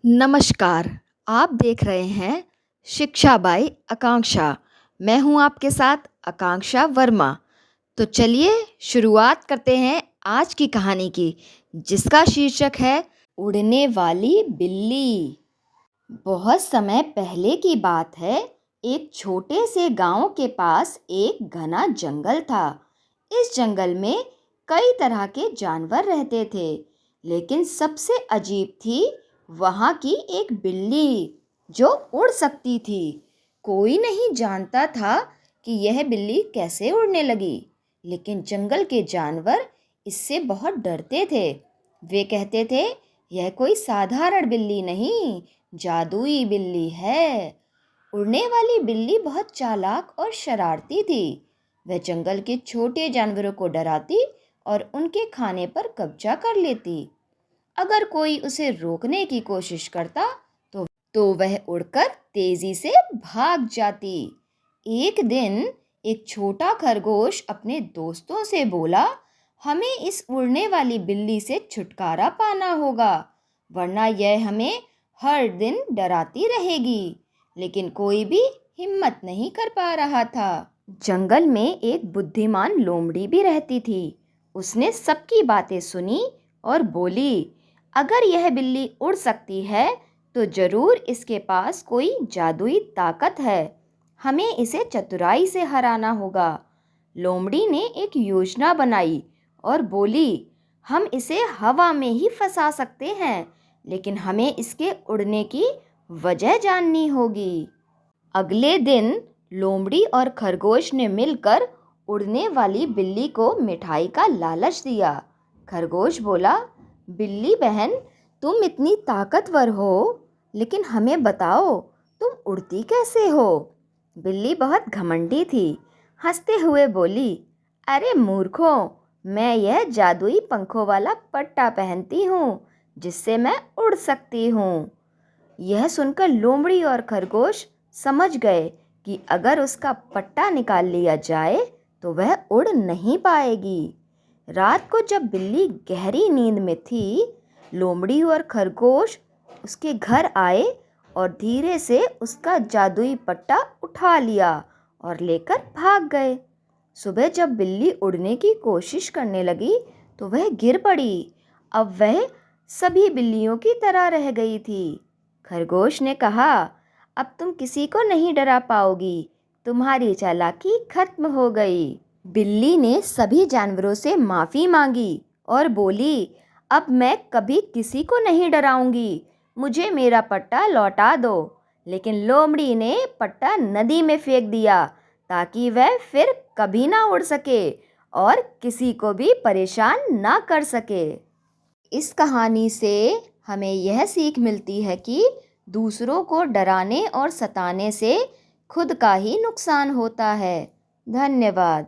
नमस्कार, आप देख रहे हैं शिक्षा बाई आकांक्षा। मैं हूं आपके साथ आकांक्षा वर्मा। तो चलिए शुरुआत करते हैं आज की कहानी की, जिसका शीर्षक है उड़ने वाली बिल्ली। बहुत समय पहले की बात है। एक छोटे से गांव के पास एक घना जंगल था। इस जंगल में कई तरह के जानवर रहते थे, लेकिन सबसे अजीब थी वहाँ की एक बिल्ली जो उड़ सकती थी। कोई नहीं जानता था कि यह बिल्ली कैसे उड़ने लगी, लेकिन जंगल के जानवर इससे बहुत डरते थे। वे कहते थे, यह कोई साधारण बिल्ली नहीं, जादुई बिल्ली है। उड़ने वाली बिल्ली बहुत चालाक और शरारती थी। वह जंगल के छोटे जानवरों को डराती और उनके खाने पर कब्जा कर लेती। अगर कोई उसे रोकने की कोशिश करता तो वह उड़कर तेजी से भाग जाती। एक दिन एक छोटा खरगोश अपने दोस्तों से बोला, हमें इस उड़ने वाली बिल्ली से छुटकारा पाना होगा, वरना यह हमें हर दिन डराती रहेगी। लेकिन कोई भी हिम्मत नहीं कर पा रहा था। जंगल में एक बुद्धिमान लोमड़ी भी रहती थी। उसने सबकी बातें सुनी और बोली, अगर यह बिल्ली उड़ सकती है तो जरूर इसके पास कोई जादुई ताकत है। हमें इसे चतुराई से हराना होगा। लोमड़ी ने एक योजना बनाई और बोली, हम इसे हवा में ही फंसा सकते हैं, लेकिन हमें इसके उड़ने की वजह जाननी होगी। अगले दिन लोमड़ी और खरगोश ने मिलकर उड़ने वाली बिल्ली को मिठाई का लालच दिया। खरगोश बोला, बिल्ली बहन, तुम इतनी ताकतवर हो, लेकिन हमें बताओ तुम उड़ती कैसे हो? बिल्ली बहुत घमंडी थी। हंसते हुए बोली, अरे मूर्खों, मैं यह जादुई पंखों वाला पट्टा पहनती हूँ, जिससे मैं उड़ सकती हूँ। यह सुनकर लोमड़ी और खरगोश समझ गए कि अगर उसका पट्टा निकाल लिया जाए तो वह उड़ नहीं पाएगी। रात को जब बिल्ली गहरी नींद में थी, लोमड़ी और खरगोश उसके घर आए और धीरे से उसका जादुई पट्टा उठा लिया और लेकर भाग गए। सुबह जब बिल्ली उड़ने की कोशिश करने लगी तो वह गिर पड़ी। अब वह सभी बिल्लियों की तरह रह गई थी। खरगोश ने कहा, अब तुम किसी को नहीं डरा पाओगी, तुम्हारी चालाकी खत्म हो गई। बिल्ली ने सभी जानवरों से माफ़ी मांगी और बोली, अब मैं कभी किसी को नहीं डराऊंगी, मुझे मेरा पट्टा लौटा दो। लेकिन लोमड़ी ने पट्टा नदी में फेंक दिया ताकि वह फिर कभी ना उड़ सके और किसी को भी परेशान ना कर सके। इस कहानी से हमें यह सीख मिलती है कि दूसरों को डराने और सताने से खुद का ही नुकसान होता है। धन्यवाद।